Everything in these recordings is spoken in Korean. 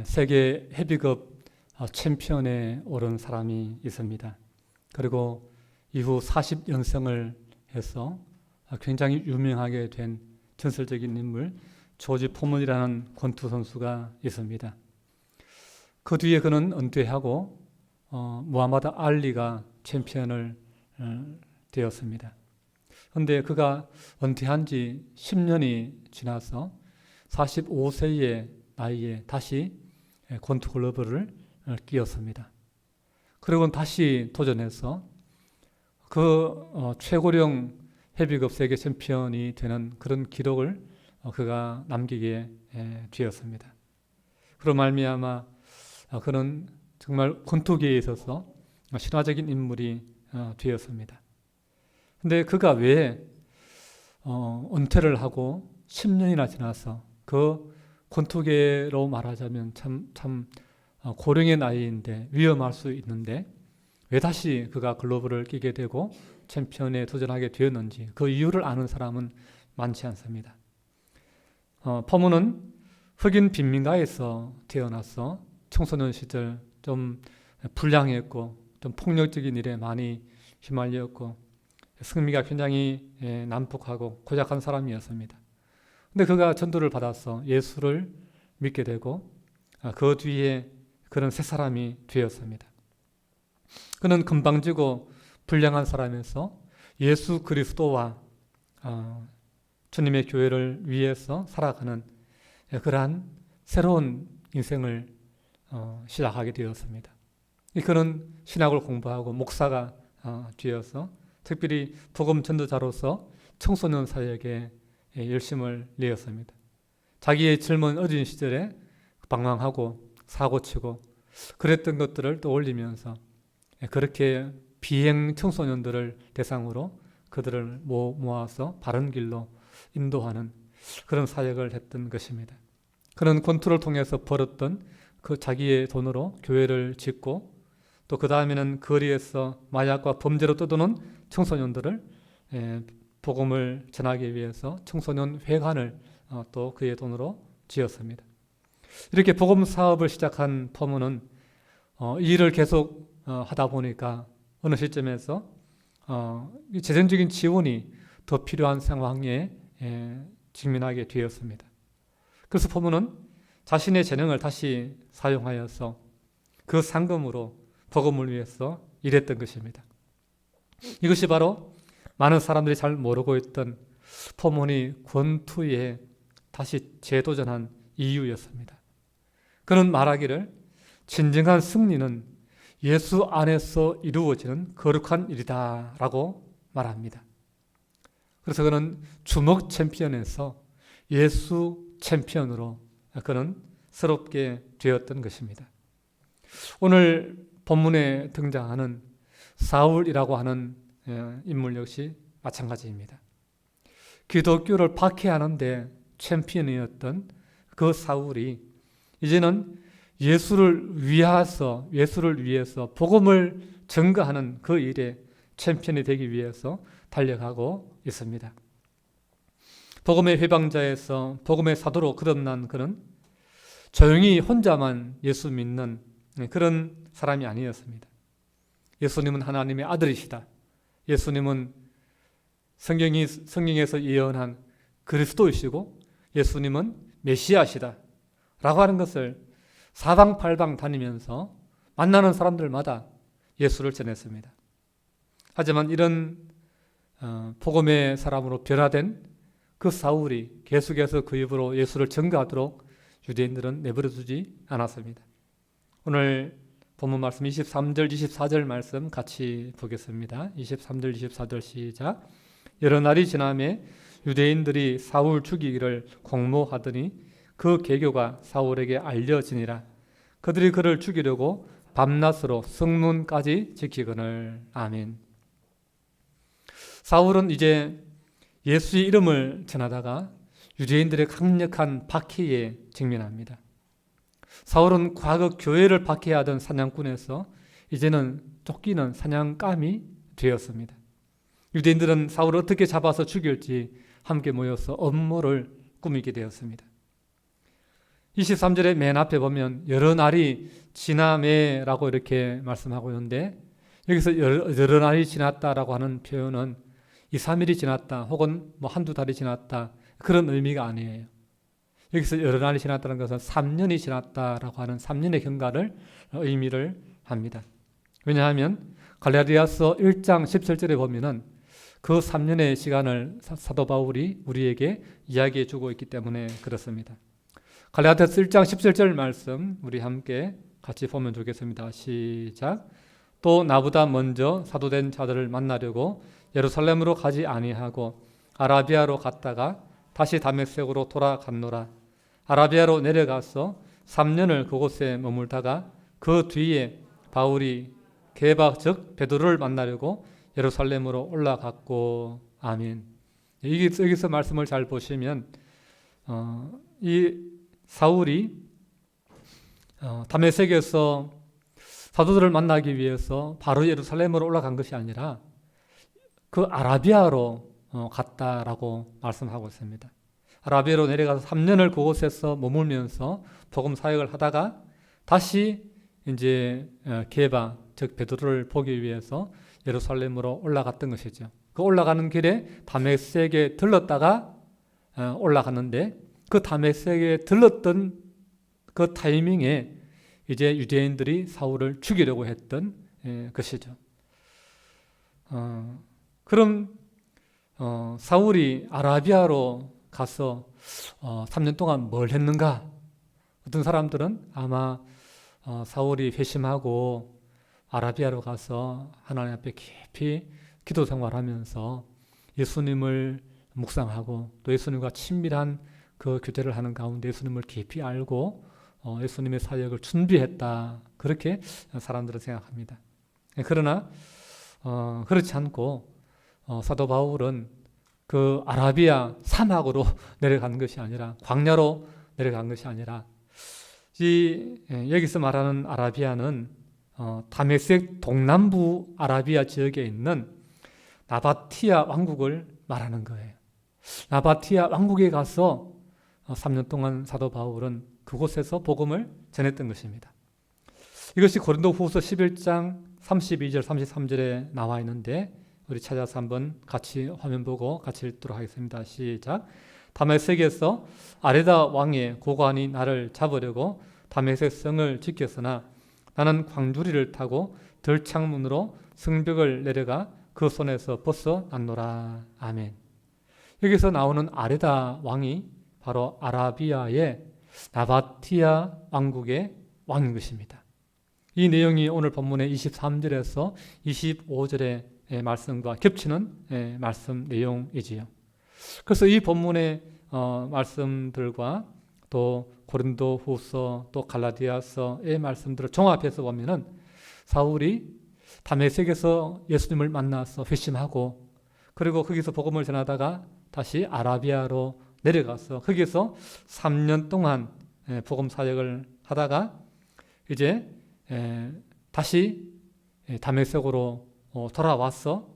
세계 헤비급 챔피언에 오른 사람이 있습니다. 그리고 이후 40연승을 해서 굉장히 유명하게 된 전설적인 인물 조지 포먼이라는 권투 선수가 있습니다. 그 뒤에 그는 은퇴하고 무하마드 알리가 챔피언을 되었습니다. 그런데 그가 은퇴한 지 10년이 지나서 45세의 나이에 다시 권투 글러브를 끼었습니다. 그리고 다시 도전해서 그 최고령 헤비급 세계 챔피언이 되는 그런 기록을 그가 남기게 되었습니다. 그로 말미암아 그는 정말 권투계에 있어서 신화적인 인물이 되었습니다. 근데 그가 왜 은퇴를 하고 10년이나 지나서 그 권투계로 말하자면 참 고령의 나이인데 위험할 수 있는데 왜 다시 그가 글러브를 끼게 되고 챔피언에 도전하게 되었는지 그 이유를 아는 사람은 많지 않습니다. 포먼은 흑인 빈민가에서 태어나서 청소년 시절 좀 불량했고 좀 폭력적인 일에 많이 휘말렸고 성미가 굉장히 난폭하고 고약한 사람이었습니다. 근데 그가 전도를 받아서 예수를 믿게 되고 그 뒤에 그런 새 사람이 되었습니다. 그는 건방지고 불량한 사람에서 예수 그리스도와 주님의 교회를 위해서 살아가는 그러한 새로운 인생을 시작하게 되었습니다. 그는 신학을 공부하고 목사가 되어서 특별히 복음 전도자로서 청소년 사역에 열심을 내었습니다. 자기의 젊은 어린 시절에 방황하고 사고치고 그랬던 것들을 떠올리면서 그렇게 비행 청소년들을 대상으로 그들을 모아서 바른 길로 인도하는 그런 사역을 했던 것입니다. 그는 권투를 통해서 벌었던 그 자기의 돈으로 교회를 짓고 또 그 다음에는 거리에서 마약과 범죄로 떠도는 청소년들을 복음을 전하기 위해서 청소년 회관을 또 그의 돈으로 지었습니다. 이렇게 복음 사업을 시작한 포먼은 이 일을 계속 하다 보니까 어느 시점에서 재정적인 지원이 더 필요한 상황에 직면하게 되었습니다. 그래서 포먼은 자신의 재능을 다시 사용하여서 그 상금으로 복음을 위해서 일했던 것입니다. 이것이 바로 많은 사람들이 잘 모르고 있던 포먼이 권투에 다시 재도전한 이유였습니다. 그는 말하기를 진정한 승리는 예수 안에서 이루어지는 거룩한 일이다 라고 말합니다. 그래서 그는 주먹 챔피언에서 예수 챔피언으로 그는 새롭게 되었던 것입니다. 오늘 본문에 등장하는 사울이라고 하는 인물 역시 마찬가지입니다. 기독교를 박해하는데 챔피언이었던 그 사울이 이제는 예수를 위해서 복음을 전가하는 그 일에 챔피언이 되기 위해서 달려가고 있습니다. 복음의 회방자에서 복음의 사도로 거듭난 그는 조용히 혼자만 예수 믿는 그런 사람이 아니었습니다. 예수님은 하나님의 아들이시다. 예수님은 성경에서 예언한 그리스도이시고 예수님은 메시아시다 라고 하는 것을 사방팔방 다니면서 만나는 사람들마다 예수를 전했습니다. 하지만 이런 복음의 사람으로 변화된 그 사울이 계속해서 그 입으로 예수를 전가하도록 유대인들은 내버려두지 않았습니다. 오늘 본문 말씀 23절 24절 말씀 같이 보겠습니다. 23절 24절 시작. 여러 날이 지나매 유대인들이 사울 죽이기를 공모하더니 그 계교가 사울에게 알려지니라. 그들이 그를 죽이려고 밤낮으로 성문까지 지키거늘. 아멘. 사울은 이제 예수의 이름을 전하다가 유대인들의 강력한 박해에 직면합니다. 사울은 과거 교회를 박해하던 사냥꾼에서 이제는 쫓기는 사냥감이 되었습니다. 유대인들은 사울을 어떻게 잡아서 죽일지 함께 모여서 음모를 꾸미게 되었습니다. 23절의 맨 앞에 보면 여러 날이 지나매라고 이렇게 말씀하고 있는데, 여기서 여러 날이 지났다라고 하는 표현은 2, 3일이 지났다 혹은 뭐 한두 달이 지났다 그런 의미가 아니에요. 여기서 여러 날이 지났다는 것은 3년이 지났다라고 하는 3년의 경과를 의미를 합니다. 왜냐하면 갈라디아서 1장 17절에 보면은 그 3년의 시간을 사도 바울이 우리에게 이야기해 주고 있기 때문에 그렇습니다. 갈라디아서 1장 17절 말씀 우리 함께 같이 보면 좋겠습니다. 시작. 또 나보다 먼저 사도된 자들을 만나려고 예루살렘으로 가지 아니하고 아라비아로 갔다가 다시 다메섹으로 돌아갔노라. 아라비아로 내려가서 3년을 그곳에 머물다가 그 뒤에 바울이 게바 즉 베드로를 만나려고 예루살렘으로 올라갔고. 아멘. 여기서 말씀을 잘 보시면 이 사울이 다메섹에서 사도들을 만나기 위해서 바로 예루살렘으로 올라간 것이 아니라 그 아라비아로 갔다라고 말씀하고 있습니다. 아라비아로 내려가서 3년을 그곳에서 머물면서 복음 사역을 하다가 다시 이제 게바 즉 베드로를 보기 위해서 예루살렘으로 올라갔던 것이죠. 그 올라가는 길에 다메섹에 들렀다가 올라갔는데, 그 다메섹에 들렀던 그 타이밍에 이제 유대인들이 사울을 죽이려고 했던 것이죠. 그럼 사울이 아라비아로 가서 3년 동안 뭘 했는가? 어떤 사람들은 아마 사울이 회심하고 아라비아로 가서 하나님 앞에 깊이 기도 생활하면서 예수님을 묵상하고 또 예수님과 친밀한 그 교제를 하는 가운데 예수님을 깊이 알고 예수님의 사역을 준비했다, 그렇게 사람들은 생각합니다. 그러나 그렇지 않고 사도 바울은 그 아라비아 사막으로 내려간 것이 아니라, 광야로 내려간 것이 아니라, 여기서 말하는 아라비아는 다메섹 동남부 아라비아 지역에 있는 나바티아 왕국을 말하는 거예요. 나바티아 왕국에 가서 3년 동안 사도 바울은 그곳에서 복음을 전했던 것입니다. 이것이 고린도후서 11장 32절 33절에 나와 있는데 우리 찾아서 한번 같이 화면 보고 같이 읽도록 하겠습니다. 시작. 다메섹에서 아레다 왕의 고관이 나를 잡으려고 다메섹 성을 지켰으나 나는 광주리를 타고 들창문으로 성벽을 내려가 그 손에서 벗어났노라. 아멘. 여기서 나오는 아레다 왕이 바로 아라비아의 나바티아 왕국의 왕인 것입니다. 이 내용이 오늘 본문의 23절에서 25절의 말씀과 겹치는 말씀 내용이지요. 그래서 이 본문의 말씀들과 또 고린도후서 또 갈라디아서의 말씀들을 종합해서 보면은 사울이 다메섹에서 예수님을 만나서 회심하고 그리고 거기서 복음을 전하다가 다시 아라비아로 내려가서 거기서 3년 동안 복음 사역을 하다가 이제 다시 다메섹으로 돌아와서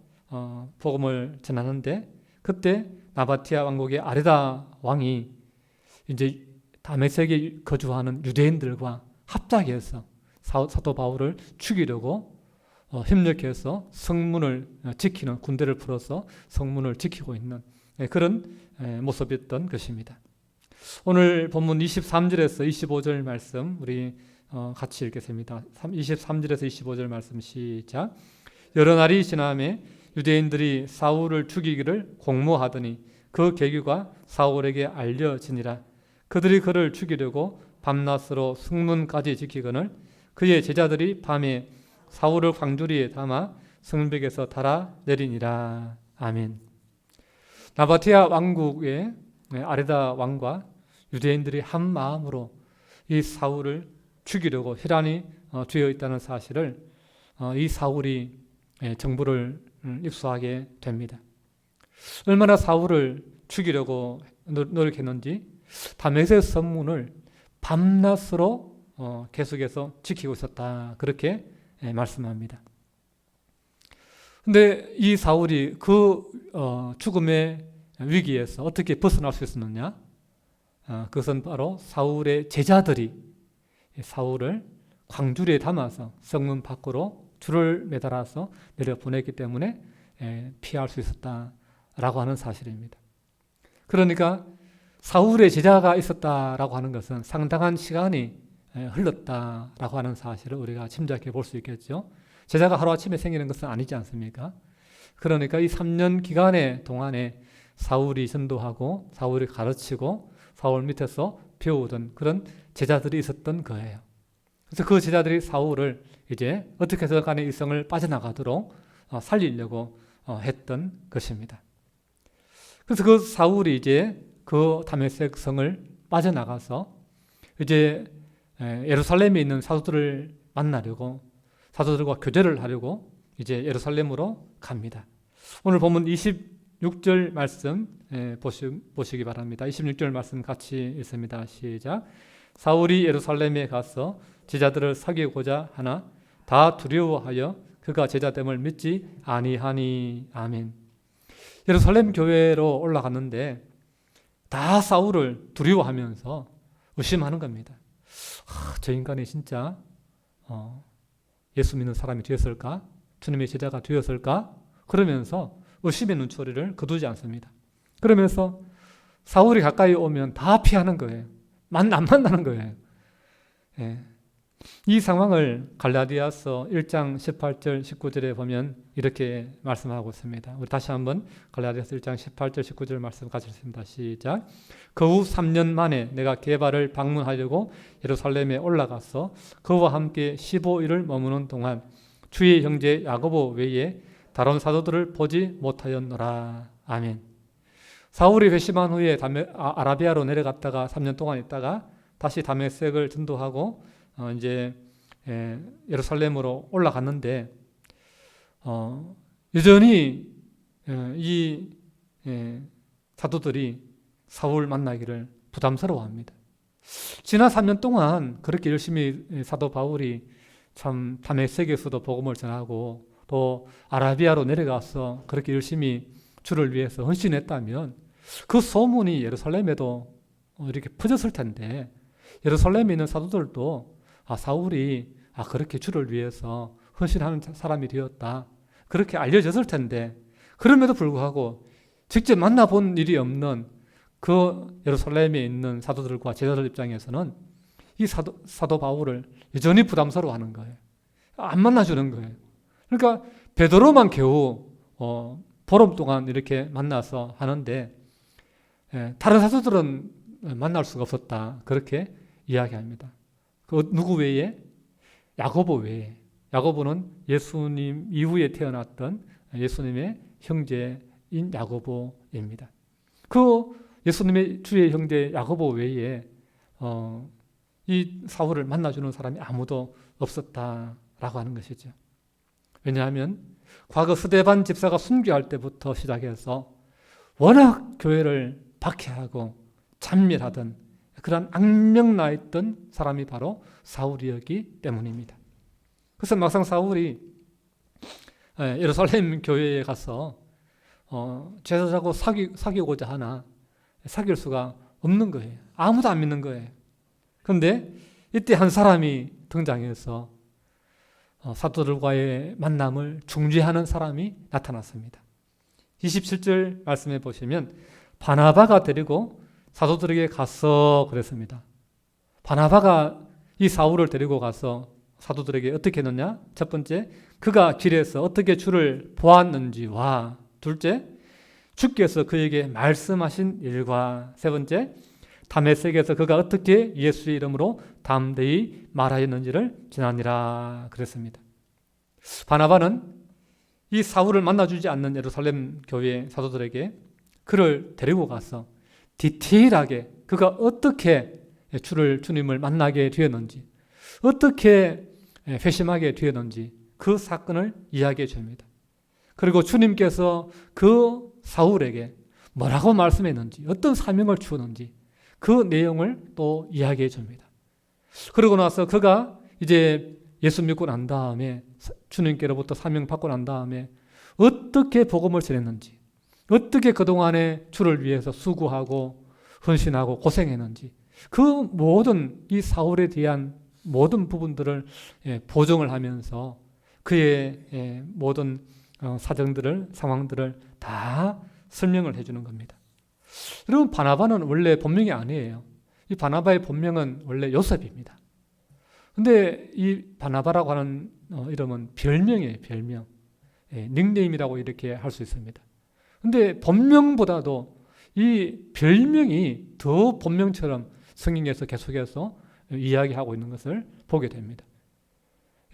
복음을 전하는데, 그때 나바티아 왕국의 아레다 왕이 이제 다메섹에 거주하는 유대인들과 합작해서 사도 바울을 죽이려고 협력해서 성문을 지키는, 군대를 풀어서 성문을 지키고 있는 그런 모습이었던 것입니다. 오늘 본문 23절에서 25절 말씀 우리 같이 읽겠습니다. 23절에서 25절 말씀 시작. 여러 날이 지나매 유대인들이 사울을 죽이기를 공모하더니 그 계기가 사울에게 알려지니라. 그들이 그를 죽이려고 밤낮으로 성문까지 지키거늘 그의 제자들이 밤에 사울을 광주리에 담아 성벽에서 달아 내리니라. 아멘. 나바티아 왕국의 아레다 왕과 유대인들이 한 마음으로 이 사울을 죽이려고 혈안이 되어 있다는 사실을 이 사울이 정보를 입수하게 됩니다. 얼마나 사울을 죽이려고 노력했는지 다메섹 성문을 밤낮으로 계속해서 지키고 있었다, 그렇게 말씀합니다. 근데 이 사울이 그 죽음의 위기에서 어떻게 벗어날 수 있었느냐? 그것은 바로 사울의 제자들이 사울을 광주리에 담아서 성문 밖으로 줄을 매달아서 내려보냈기 때문에 피할 수 있었다라고 하는 사실입니다. 그러니까 사울의 제자가 있었다라고 하는 것은 상당한 시간이 흘렀다라고 하는 사실을 우리가 짐작해 볼 수 있겠죠. 제자가 하루아침에 생기는 것은 아니지 않습니까? 그러니까 이 3년 기간의 동안에 사울이 전도하고 사울이 가르치고 사울 밑에서 배우던 그런 제자들이 있었던 거예요. 그래서 그 제자들이 사울을 이제 어떻게 해서 간에 이 성을 빠져나가도록 살리려고 했던 것입니다. 그래서 그 사울이 이제 그 다메섹 성을 빠져나가서 이제 예루살렘에 있는 사도들을 만나려고 사도들과 교제를 하려고 이제 예루살렘으로 갑니다. 오늘 보면 26절 말씀 보시기 바랍니다. 26절 말씀 같이 읽습니다. 시작. 사울이 예루살렘에 가서 제자들을 사귀고자 하나 다 두려워하여 그가 제자됨을 믿지 아니하니. 아멘. 예루살렘 교회로 올라갔는데 다 사울을 두려워하면서 의심하는 겁니다. 저 인간이 진짜 예수 믿는 사람이 되었을까? 주님의 제자가 되었을까? 그러면서 의심의 눈초리를 거두지 않습니다. 그러면서 사울이 가까이 오면 다 피하는 거예요. 안 만나는 거예요. 이 상황을 갈라디아서 1장 18절 19절에 보면 이렇게 말씀하고 있습니다. 우리 다시 한번 갈라디아서 1장 18절 19절 말씀 같이 읽습니다. 시작. 그 후 3년 만에 내가 게바를 방문하려고 예루살렘에 올라가서 그와 함께 15일을 머무는 동안 주의 형제 야고보 외에 다른 사도들을 보지 못하였노라. 아멘. 사울이 회심한 후에 아라비아로 내려갔다가 3년 동안 있다가 다시 다메섹을 전도하고 이제 예루살렘으로 올라갔는데 여전히 이 사도들이 사울 만나기를 부담스러워합니다. 지난 3년 동안 그렇게 열심히 사도 바울이 참 다메섹에서도 복음을 전하고 또 아라비아로 내려가서 그렇게 열심히 주를 위해서 헌신했다면 그 소문이 예루살렘에도 이렇게 퍼졌을 텐데 예루살렘에 있는 사도들도 사울이 그렇게 주를 위해서 헌신하는 사람이 되었다 그렇게 알려졌을 텐데 그럼에도 불구하고 직접 만나본 일이 없는 그 예루살렘에 있는 사도들과 제자들 입장에서는 이 사도 바울을 여전히 부담스러워하는 거예요. 안 만나주는 거예요. 그러니까 베드로만 겨우 보름 동안 이렇게 만나서 하는데 다른 사도들은 만날 수가 없었다 그렇게 이야기합니다. 그 누구 외에? 야고보 외에. 야고보는 예수님 이후에 태어났던 예수님의 형제인 야고보입니다. 그 예수님의 주의 형제 야고보 외에 이 사울을 만나주는 사람이 아무도 없었다라고 하는 것이죠. 왜냐하면 과거 스데반 집사가 순교할 때부터 시작해서 워낙 교회를 박해하고 잔멸하던 그런 악명나 있던 사람이 바로 사울이었기 때문입니다. 그래서 막상 사울이 예루살렘 교회에 가서 제자하고 사귀고자 하나 사귈 수가 없는 거예요. 아무도 안 믿는 거예요. 그런데 이때 한 사람이 등장해서 사도들과의 만남을 중재하는 사람이 나타났습니다. 27절 말씀해 보시면 바나바가 데리고 사도들에게 가서 그랬습니다. 바나바가 이 사울을 데리고 가서 사도들에게 어떻게 했느냐? 첫 번째, 그가 길에서 어떻게 주를 보았는지와 둘째, 주께서 그에게 말씀하신 일과 세 번째, 다메섹에서 그가 어떻게 예수의 이름으로 담대히 말하였는지를 전하니라 그랬습니다. 바나바는 이 사울을 만나주지 않는 예루살렘 교회 사도들에게 그를 데리고 가서 디테일하게 그가 어떻게 주님을 만나게 되었는지 어떻게 회심하게 되었는지 그 사건을 이야기해 줍니다. 그리고 주님께서 그 사울에게 뭐라고 말씀했는지 어떤 사명을 주었는지 그 내용을 또 이야기해 줍니다. 그러고 나서 그가 이제 예수 믿고 난 다음에 주님께로부터 사명 받고 난 다음에 어떻게 복음을 전했는지 어떻게 그동안에 주를 위해서 수고하고 헌신하고 고생했는지 그 모든 이 사울에 대한 모든 부분들을 보정을 하면서 그의 모든 사정들을 상황들을 다 설명을 해주는 겁니다. 여러분 바나바는 원래 본명이 아니에요. 이 바나바의 본명은 원래 요셉입니다. 근데 이 바나바라고 하는 이름은 별명이에요. 별명. 닉네임이라고 이렇게 할 수 있습니다. 근데 본명보다도 이 별명이 더 본명처럼 성경에서 계속해서 이야기하고 있는 것을 보게 됩니다.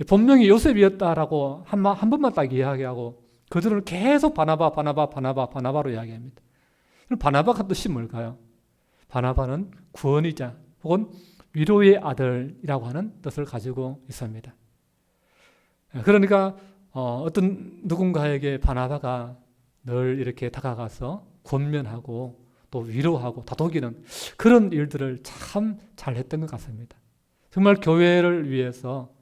본명이 요셉이었다라고 한 번만 딱 이야기하고 그들은 계속 바나바로 이야기합니다. 바나바가 뜻이 뭘까요? 바나바는 구원이자 혹은 위로의 아들이라고 하는 뜻을 가지고 있습니다. 그러니까 어떤 누군가에게 바나바가 늘 이렇게 다가가서 권면하고 또 위로하고 다독이는 그런 일들을 참 잘했던 것 같습니다. 정말 교회를 위해서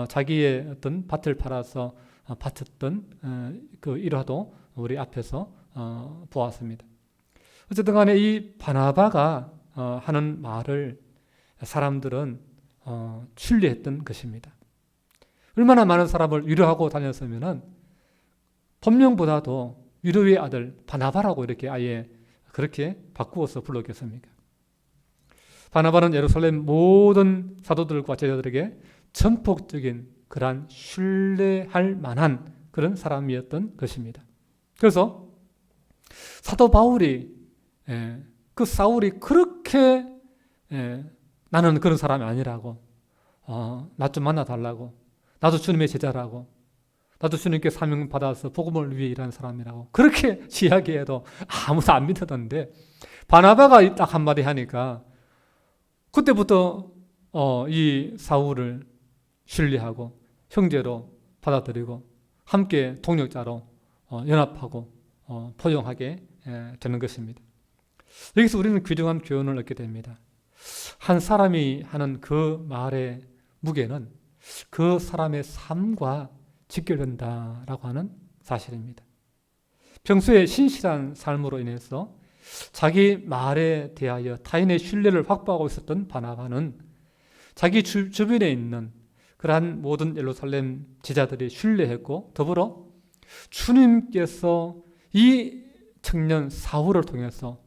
자기의 어떤 밭을 팔아서 바쳤던 그 일화도 우리 앞에서 보았습니다. 어쨌든 간에 이 바나바가 하는 말을 사람들은 신뢰했던 것입니다. 얼마나 많은 사람을 위로하고 다녔으면은 본명보다도 위로의 아들 바나바라고 이렇게 아예 그렇게 바꾸어서 불렀겠습니까? 바나바는 예루살렘 모든 사도들과 제자들에게 전폭적인 그러한 신뢰할 만한 그런 사람이었던 것입니다. 그래서 사도 바울이 그 사울이 그렇게 나는 그런 사람이 아니라고 나 좀 만나달라고 나도 주님의 제자라고 나도 주님께 사명 받아서 복음을 위해 일하는 사람이라고 그렇게 이야기해도 아무도 안 믿었는데 바나바가 딱 한마디 하니까 그때부터 이 사울을 신뢰하고 형제로 받아들이고 함께 동역자로 연합하고 포용하게 되는 것입니다. 여기서 우리는 귀중한 교훈을 얻게 됩니다. 한 사람이 하는 그 말의 무게는 그 사람의 삶과 직결된다라고 하는 사실입니다. 평소에 신실한 삶으로 인해서 자기 말에 대하여 타인의 신뢰를 확보하고 있었던 바나바는 자기 주변에 있는 그러한 모든 예루살렘 지자들이 신뢰했고 더불어 주님께서 이 청년 사울을 통해서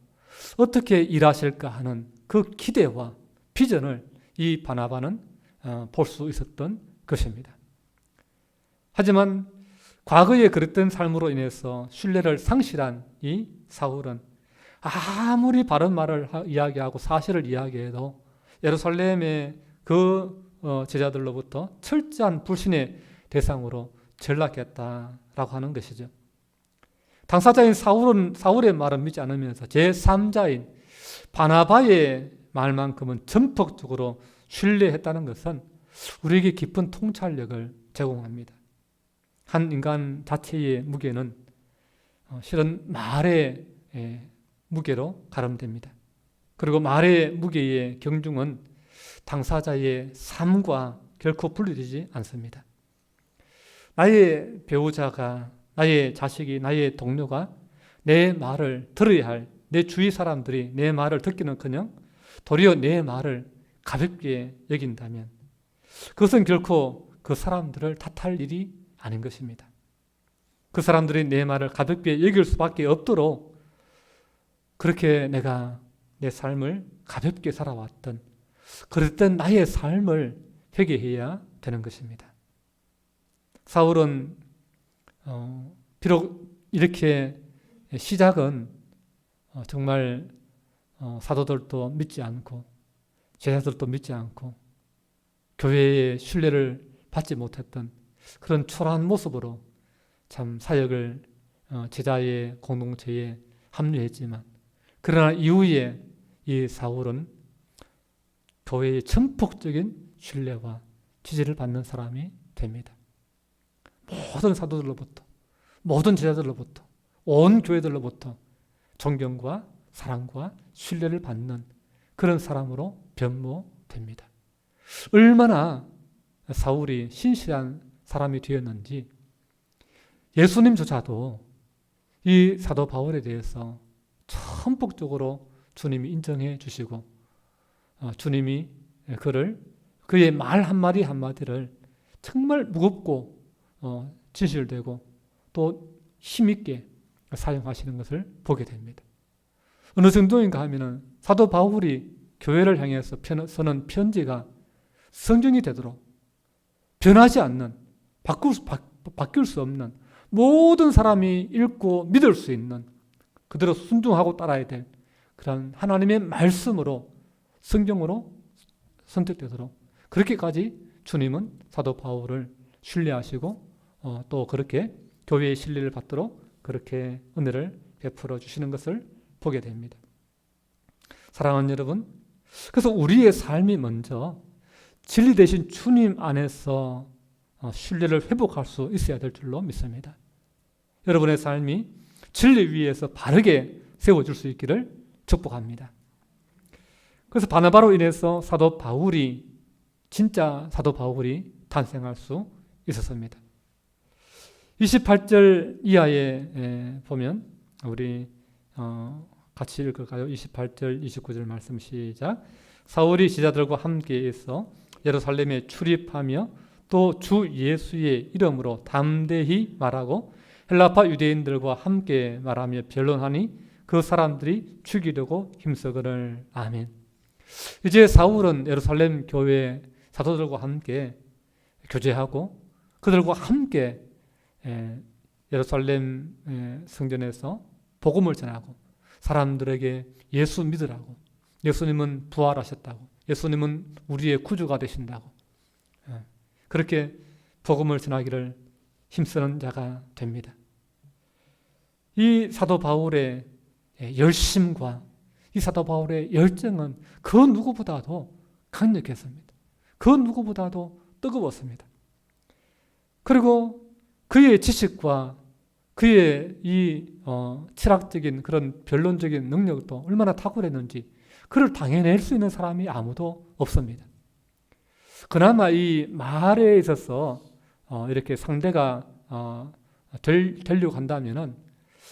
어떻게 일하실까 하는 그 기대와 비전을 이 바나바는 볼 수 있었던 것입니다. 하지만 과거에 그랬던 삶으로 인해서 신뢰를 상실한 이 사울은 아무리 바른 말을 이야기하고 사실을 이야기해도 예루살렘의 그 제자들로부터 철저한 불신의 대상으로 전락했다라고 하는 것이죠. 당사자인 사울의 말은 믿지 않으면서 제3자인 바나바의 말만큼은 전폭적으로 신뢰했다는 것은 우리에게 깊은 통찰력을 제공합니다. 한 인간 자체의 무게는 실은 말의 무게로 가름됩니다. 그리고 말의 무게의 경중은 당사자의 삶과 결코 분리되지 않습니다. 나의 배우자가, 나의 자식이, 나의 동료가 내 말을 들어야 할 내 주위 사람들이 내 말을 듣기는커녕 도리어 내 말을 가볍게 여긴다면 그것은 결코 그 사람들을 탓할 일이 아닌 것입니다. 그 사람들이 내 말을 가볍게 여길 수밖에 없도록 그렇게 내가 내 삶을 가볍게 살아왔던 그랬던 나의 삶을 회개해야 되는 것입니다. 사울은 비록 이렇게 시작은 정말 사도들도 믿지 않고 제자들도 믿지 않고 교회의 신뢰를 받지 못했던 그런 초라한 모습으로 참 사역을 제자의 공동체에 합류했지만 그러나 이후에 이 사울은 교회의 전폭적인 신뢰와 지지를 받는 사람이 됩니다. 모든 사도들로부터 모든 제자들로부터 온 교회들로부터 존경과 사랑과 신뢰를 받는 그런 사람으로 변모됩니다. 얼마나 사울이 신실한 사람이 되었는지 예수님조차도 이 사도 바울에 대해서 전폭적으로 주님이 인정해 주시고 주님이 그의 말 한마디 한마디를 정말 무겁고 진실되고 또 힘있게 사용하시는 것을 보게 됩니다. 어느 정도인가 하면은 사도 바울이 교회를 향해서 쓰는 편지가 성경이 되도록 변하지 않는, 바뀔 수 없는, 모든 사람이 읽고 믿을 수 있는, 그대로 순종하고 따라야 될 그런 하나님의 말씀으로, 성경으로 선택되도록 그렇게까지 주님은 사도 바울을 신뢰하시고 또 그렇게 교회의 신뢰를 받도록 그렇게 은혜를 베풀어 주시는 것을 보게 됩니다. 사랑하는 여러분, 그래서 우리의 삶이 먼저 진리 되신 주님 안에서 신뢰를 회복할 수 있어야 될 줄로 믿습니다. 여러분의 삶이 진리 위에서 바르게 세워질 수 있기를 축복합니다. 그래서 바나바로 인해서 진짜 사도 바울이 탄생할 수 있었습니다. 28절 이하에 보면 우리 같이 읽을까요? 28절, 29절 말씀 시작. 사울이 제자들과 함께 있어 예루살렘에 출입하며 또 주 예수의 이름으로 담대히 말하고 헬라파 유대인들과 함께 말하며 변론하니 그 사람들이 죽이려고 힘쓰거늘. 아멘. 이제 사울은 예루살렘 교회 사도들과 함께 교제하고 그들과 함께 예루살렘 성전에서 복음을 전하고 사람들에게 예수 믿으라고, 예수님은 부활하셨다고, 예수님은 우리의 구주가 되신다고, 그렇게 복음을 전하기를 힘쓰는 자가 됩니다. 이 사도 바울의 열심과 이 사도 바울의 열정은 그 누구보다도 강력했습니다. 그 누구보다도 뜨거웠습니다. 그리고 그의 지식과 그의 이 철학적인 그런 변론적인 능력도 얼마나 탁월했는지 그를 당해낼 수 있는 사람이 아무도 없습니다. 그나마 이 말에 있어서 이렇게 상대가 되려고 한다면은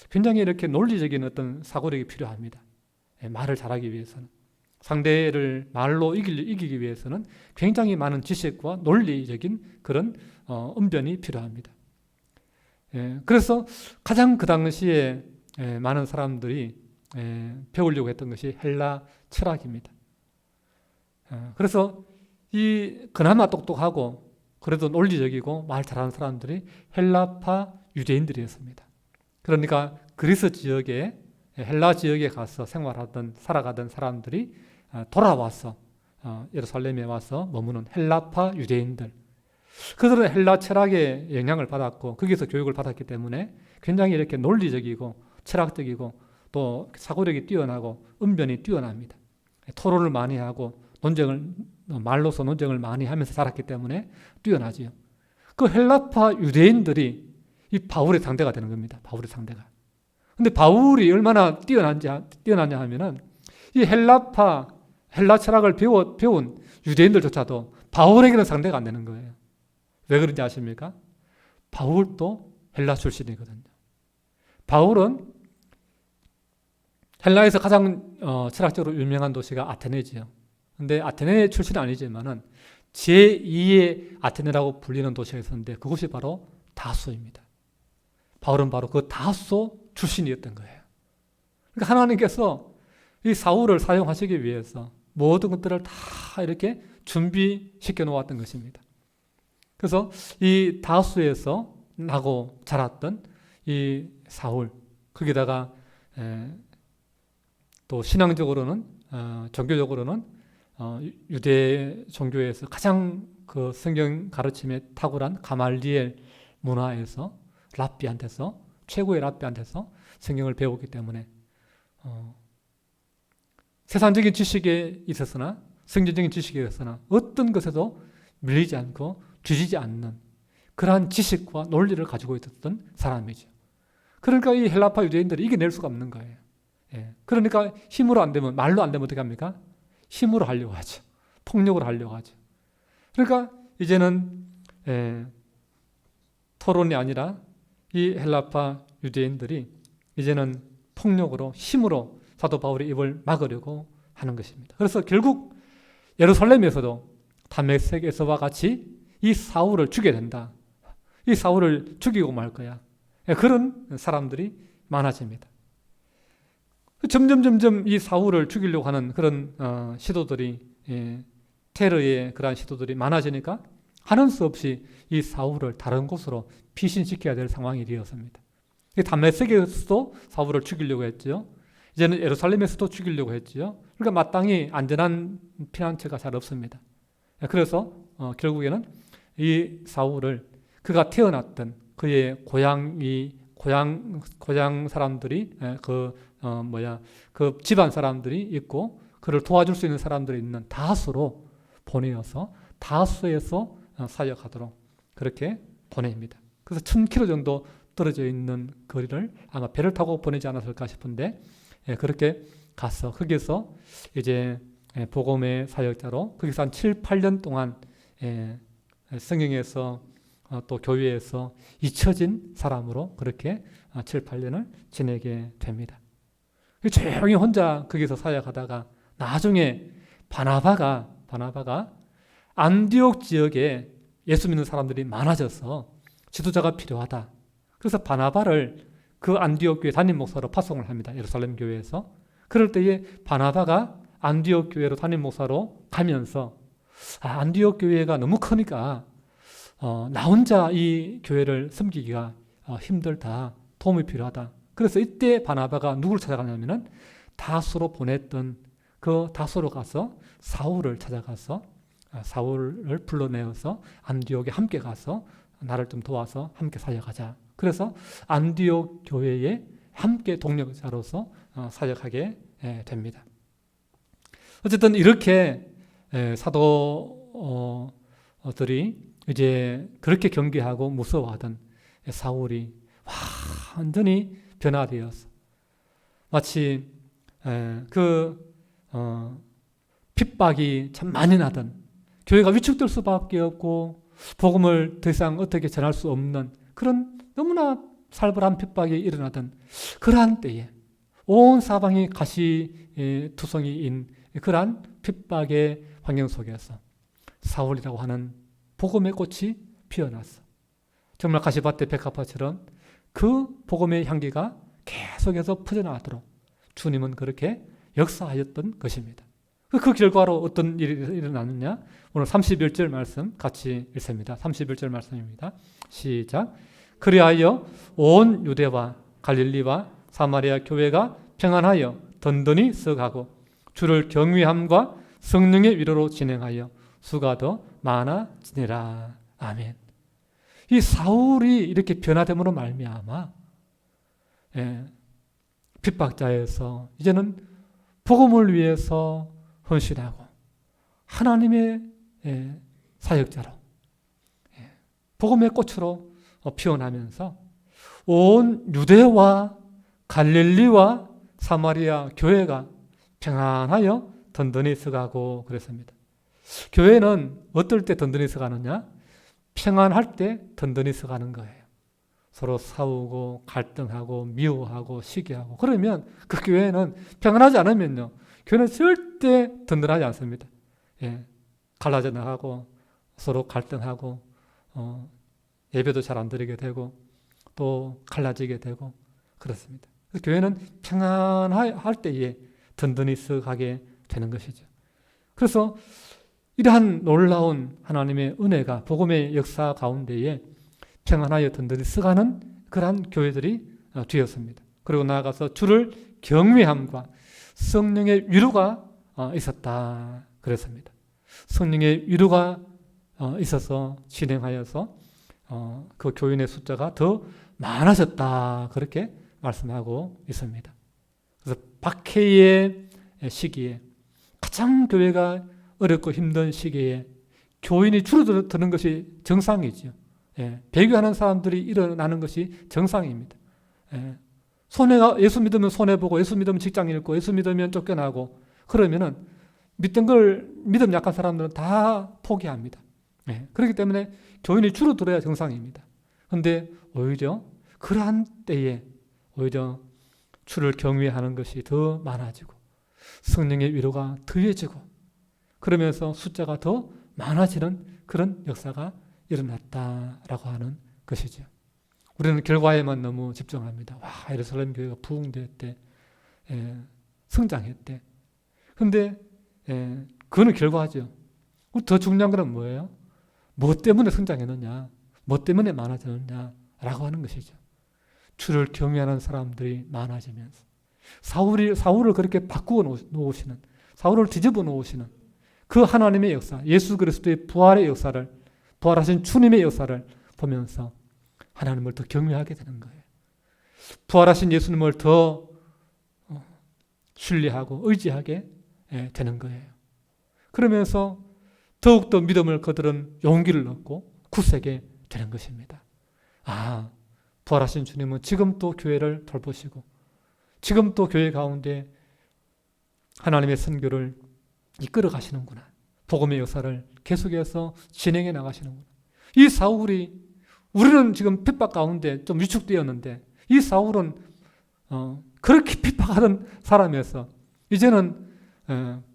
굉장히 이렇게 논리적인 어떤 사고력이 필요합니다. 말을 잘하기 위해서는. 상대를 말로 이기기 위해서는 굉장히 많은 지식과 논리적인 그런 언변이 필요합니다. 그래서 가장 그 당시에 많은 사람들이 배우려고 했던 것이 헬라 철학입니다. 그래서 이 그나마 똑똑하고 그래도 논리적이고 말 잘하는 사람들이 헬라파 유대인들이었습니다. 그러니까 그리스 지역에 헬라 지역에 가서 살아가던 사람들이 돌아와서 예루살렘에 와서 머무는 헬라파 유대인들, 그들은 헬라 철학의 영향을 받았고 거기서 교육을 받았기 때문에 굉장히 이렇게 논리적이고 철학적이고 또 사고력이 뛰어나고 언변이 뛰어납니다. 토론을 많이 하고 말로서 논쟁을 많이 하면서 자랐기 때문에 뛰어나지요. 그 헬라파 유대인들이 이 바울의 상대가 되는 겁니다. 바울의 상대가. 근데 바울이 얼마나 뛰어나냐 하면은 이 헬라 철학을 배운 유대인들조차도 바울에게는 상대가 안 되는 거예요. 왜 그런지 아십니까? 바울도 헬라 출신이거든요. 바울은 헬라에서 가장 철학적으로 유명한 도시가 아테네지요. 근데 아테네 출신은 아니지만은 제2의 아테네라고 불리는 도시가 있었는데 그곳이 바로 다소입니다. 바울은 바로 그 다소 출신이었던 거예요. 그러니까 하나님께서 이 사울을 사용하시기 위해서 모든 것들을 다 이렇게 준비시켜 놓았던 것입니다. 그래서 이 다수에서 나고 자랐던 이 사울, 거기다가 또 신앙적으로는 종교적으로는 유대 종교에서 가장 그 성경 가르침에 탁월한 가말리엘 문화에서 최고의 랍비한테서 성경을 배우기 때문에 세상적인 지식에 있었으나 성경적인 지식에 있었으나 어떤 것에도 밀리지 않고 뒤지지 않는 그러한 지식과 논리를 가지고 있었던 사람이죠. 그러니까 이 헬라파 유대인들이 이겨낼 수가 없는 거예요. 그러니까 힘으로 안 되면, 말로 안 되면 어떻게 합니까? 힘으로 하려고 하죠. 폭력으로 하려고 하죠. 그러니까 이제는 토론이 아니라 이 헬라파 유대인들이 이제는 폭력으로, 힘으로 사도 바울의 입을 막으려고 하는 것입니다. 그래서 결국 예루살렘에서도 다메섹에서와 같이 이 사울을 죽여야 된다. 이 사울을 죽이고 말 거야. 그런 사람들이 많아집니다. 점점 이 사울을 죽이려고 하는 그런 시도들이, 테러의 그러한 시도들이 많아지니까 하는 수 없이 이 사울을 다른 곳으로 피신시켜야 될 상황이 되었습니다. 다메섹에서도 사울을 죽이려고 했죠. 이제는 예루살렘에서도 죽이려고 했죠. 그러니까 마땅히 안전한 피난처가 잘 없습니다. 그래서 결국에는 이 사울을 그가 태어났던 그의 고향 사람들이 그 집안 사람들이 있고 그를 도와줄 수 있는 사람들이 있는 다수로 보내어서 다수에서 사역하도록 그렇게 보냅니다. 그래서 1000km 정도 떨어져 있는 거리를 아마 배를 타고 보내지 않았을까 싶은데 그렇게 가서 거기서 이제 복음의 사역자로 거기서 한 7, 8년 동안 성경에서 또 교회에서 잊혀진 사람으로 그렇게 7, 8년을 지내게 됩니다. 조용히 혼자 거기서 사역하다가 나중에 바나바가 안디옥 지역에 예수 믿는 사람들이 많아져서 지도자가 필요하다. 그래서 바나바를 그 안디옥 교회 담임 목사로 파송을 합니다. 예루살렘 교회에서. 그럴 때에 바나바가 안디옥 교회로 담임 목사로 가면서 안디옥 교회가 너무 크니까 나 혼자 이 교회를 섬기기가 힘들다. 도움이 필요하다. 그래서 이때 바나바가 누구를 찾아가냐면은 다소로 보냈던 그 다소로 가서 사울을 찾아가서 사울을 불러내어서 안디옥에 함께 가서 나를 좀 도와서 함께 사역하자. 그래서 안디옥 교회에 함께 동력자로서 사역하게 됩니다. 어쨌든 이렇게 사도들이 이제 그렇게 경계하고 무서워하던 사울이 완전히 변화되어서 마치 핍박이 참 많이 나던 교회가 위축될 수밖에 없고 복음을 더 이상 어떻게 전할 수 없는 그런 너무나 살벌한 핍박이 일어나던 그러한 때에 온 사방이 가시투성이인 그러한 핍박의 환경 속에서 사울이라고 하는 복음의 꽃이 피어났어. 정말 가시밭대 백합화처럼 그 복음의 향기가 계속해서 퍼져나가도록 주님은 그렇게 역사하였던 것입니다. 그 결과로 어떤 일이 일어났느냐? 오늘 31절 말씀 같이 읽습니다. 31절 말씀입니다. 시작. 그리하여 온 유대와 갈릴리와 사마리아 교회가 평안하여 든든히 서가고 주를 경외함과 성령의 위로로 진행하여 수가 더 많아지니라. 아멘. 이 사울이 이렇게 변화됨으로 말미암아 핍박자에서 이제는 복음을 위해서 헌신하고 하나님의 사역자로 복음의 꽃으로 피어나면서 온 유대와 갈릴리와 사마리아 교회가 평안하여 든든히 서가고 그랬습니다. 교회는 어떨 때 든든히 서가느냐? 평안할 때 든든히 서가는 거예요. 서로 싸우고 갈등하고 미워하고 시기하고 그러면 그 교회는 평안하지 않으면요. 교회는 절대 든든하지 않습니다. 갈라져 나가고 서로 갈등하고 예배도 잘 안 드리게 되고 또 갈라지게 되고 그렇습니다. 교회는 평안할 때에 든든히 서가게 되는 것이죠. 그래서 이러한 놀라운 하나님의 은혜가 복음의 역사 가운데에 평안하여 든든히 서가는 그러한 교회들이 되었습니다. 그리고 나아가서 주를 경외함과 성령의 위로가 있었다 그랬습니다. 성령의 위로가 있어서 진행하여서 그 교인의 숫자가 더 많아졌다 그렇게 말씀하고 있습니다. 그래서 박해의 시기에 가장 교회가 어렵고 힘든 시기에 교인이 줄어드는 것이 정상이죠. 배교하는 사람들이 일어나는 것이 정상입니다. 예수 믿으면 손해보고 예수 믿으면 직장 잃고 예수 믿으면 쫓겨나고 그러면은 믿음 약한 사람들은 다 포기합니다. 그렇기 때문에 교인이 줄어들어야 정상입니다. 그런데 오히려 그러한 때에 오히려 주를 경외하는 것이 더 많아지고 성령의 위로가 더해지고 그러면서 숫자가 더 많아지는 그런 역사가 일어났다라고 하는 것이죠. 우리는 결과에만 너무 집중합니다. 와, 예루살렘 교회가 부흥되었대. 성장했대. 근데 그거는 결과죠. 더 중요한 건 뭐예요? 뭐 때문에 성장했느냐? 뭐 때문에 많아졌느냐? 라고 하는 것이죠. 주를 경외하는 사람들이 많아지면서 사울을 그렇게 바꾸어 놓으시는, 사울을 뒤집어 놓으시는 그 하나님의 역사, 예수 그리스도의 부활의 역사를, 부활하신 주님의 역사를 보면서 하나님을 더 경외하게 되는 거예요. 부활하신 예수님을 더 신뢰하고 의지하게 되는 거예요. 그러면서 더욱더 믿음을 거두는 용기를 얻고 굳세게 되는 것입니다. 아, 부활하신 주님은 지금 또 교회를 돌보시고 지금 또 교회 가운데 하나님의 선교를 이끌어 가시는구나. 복음의 역사를 계속해서 진행해 나가시는구나. 이 사울이, 우리는 지금 핍박 가운데 좀 위축되었는데 이 사울은 그렇게 핍박하던 사람이어서 이제는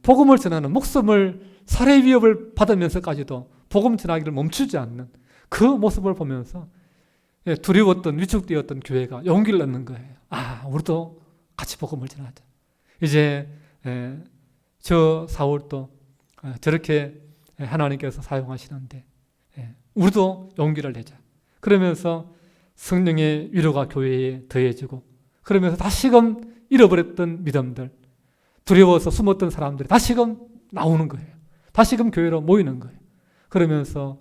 복음을 전하는, 목숨을 살해 위협을 받으면서까지도 복음 전하기를 멈추지 않는 그 모습을 보면서 두려웠던, 위축되었던 교회가 용기를 얻는 거예요. 아, 우리도 같이 복음을 전하자. 이제 저 사울도 저렇게 하나님께서 사용하시는데 우리도 용기를 내자. 그러면서 성령의 위로가 교회에 더해지고 그러면서 다시금 잃어버렸던 믿음들, 두려워서 숨었던 사람들이 다시금 나오는 거예요. 다시금 교회로 모이는 거예요. 그러면서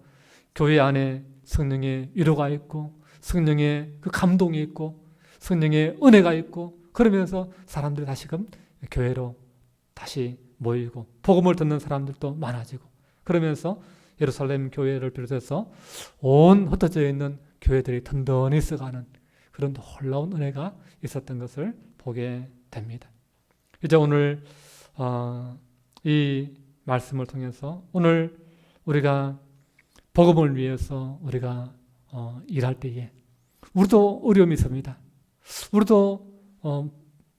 교회 안에 성령의 위로가 있고 성령의 그 감동이 있고 성령의 은혜가 있고 그러면서 사람들이 다시금 교회로 다시 모이고 복음을 듣는 사람들도 많아지고 그러면서 예루살렘 교회를 비롯해서 온 흩어져 있는 교회들이 든든히 써가는 그런 놀라운 은혜가 있었던 것을 보게 됩니다. 이제 오늘 이 말씀을 통해서 오늘 우리가 복음을 위해서 우리가 일할 때에 우리도 어려움이 있습니다. 우리도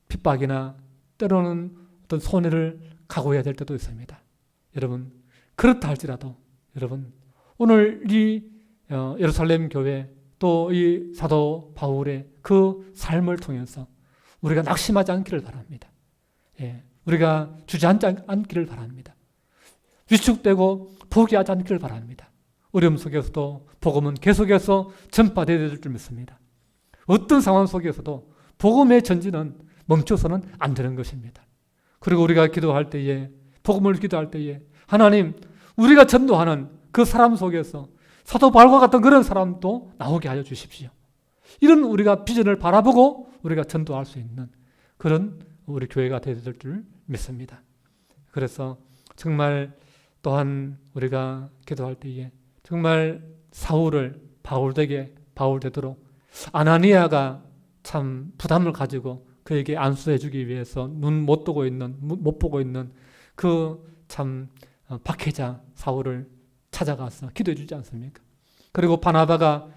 핍박이나 때로는 어떤 손해를 각오해야 될 때도 있습니다. 여러분, 그렇다 할지라도 여러분, 오늘 이 예루살렘 교회 또 이 사도 바울의 그 삶을 통해서 우리가 낙심하지 않기를 바랍니다. 우리가 주저앉지 않기를 바랍니다. 위축되고 포기하지 않기를 바랍니다. 어려움 속에서도 복음은 계속해서 전파되어야 될 줄 믿습니다. 어떤 상황 속에서도 복음의 전진은 멈춰서는 안 되는 것입니다. 그리고 우리가 기도할 때에, 복음을 기도할 때에 하나님, 우리가 전도하는 그 사람 속에서 사도 바울과 같은 그런 사람도 나오게 하여 주십시오. 이런 우리가 비전을 바라보고 우리가 전도할 수 있는 그런 우리 교회가 되어야 될 줄 믿습니다. 그래서 정말 또한 우리가 기도할 때에 정말 사울을 바울 되도록 아나니아가 참 부담을 가지고 그에게 안수해 주기 위해서 눈 못 보고 있는 그 참 박해자 사울을 찾아가서 기도해 주지 않습니까? 그리고 바나바가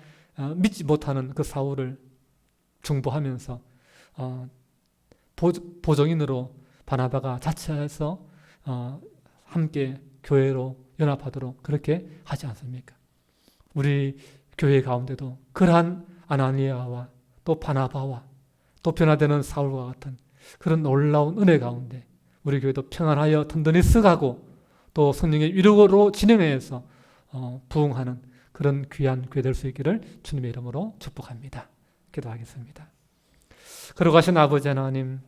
믿지 못하는 그 사울을 중보하면서 보정인으로 바나바가 자처해서 함께 교회로 연합하도록 그렇게 하지 않습니까? 우리 교회 가운데도 그러한 아나니아와 또 바나바와 또 변화되는 사울과 같은 그런 놀라운 은혜 가운데 우리 교회도 평안하여 든든히 쓰가고 또 성령의 위로로 진행해서 부흥하는 그런 귀한 교회 될 수 있기를 주님의 이름으로 축복합니다. 기도하겠습니다. 거룩하신 아버지 하나님,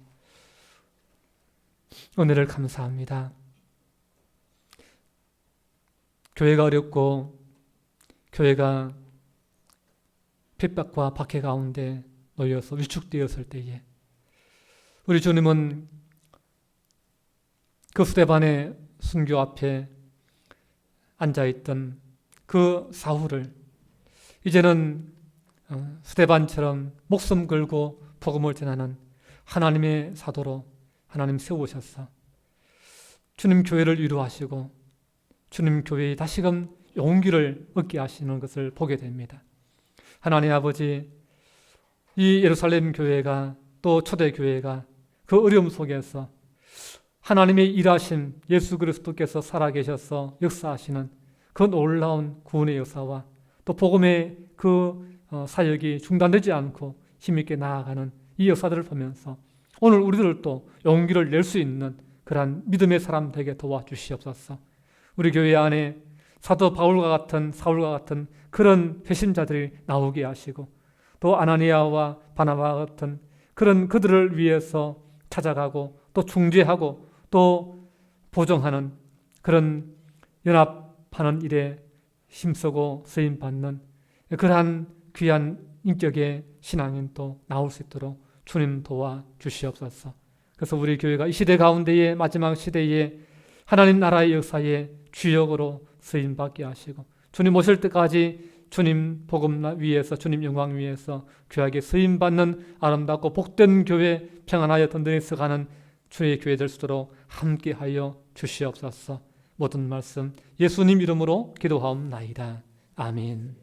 은혜를 감사합니다. 교회가 어렵고 교회가 핍박과 박해 가운데 놓여서 위축되었을 때에 우리 주님은 그 스데반의 순교 앞에 앉아있던 그 사울을 이제는 스데반처럼 목숨 걸고 복음을 전하는 하나님의 사도로 하나님 세우셔서 주님 교회를 위로하시고 주님 교회에 다시금 용기를 얻게 하시는 것을 보게 됩니다. 하나님 아버지, 이 예루살렘 교회가 또 초대교회가 그 어려움 속에서 하나님의 일하심, 예수 그리스도께서 살아계셔서 역사하시는 그 놀라운 구원의 역사와 또 복음의 그 사역이 중단되지 않고 힘있게 나아가는 이 역사들을 보면서 오늘 우리들도 용기를 낼 수 있는 그러한 믿음의 사람 되게 도와주시옵소서. 우리 교회 안에 사도 바울과 같은 사울과 같은 그런 회심자들이 나오게 하시고 또 아나니아와 바나바와 같은 그런 그들을 위해서 찾아가고 또 중재하고 또 보정하는 그런 연합하는 일에 힘쓰고 쓰임받는 그러한 귀한 인격의 신앙인도 나올 수 있도록 주님 도와주시옵소서. 그래서 우리 교회가 이 시대 가운데의 마지막 시대에 하나님 나라의 역사의 주역으로 쓰임받게 하시고 주님 오실 때까지 주님 복음 위에서 주님 영광 위에서 귀하게 쓰임받는 아름답고 복된 교회 평안하여 든든히 서가는 주의 교회 될 수 있도록 함께하여 주시옵소서. 모든 말씀 예수님 이름으로 기도하옵나이다. 아멘.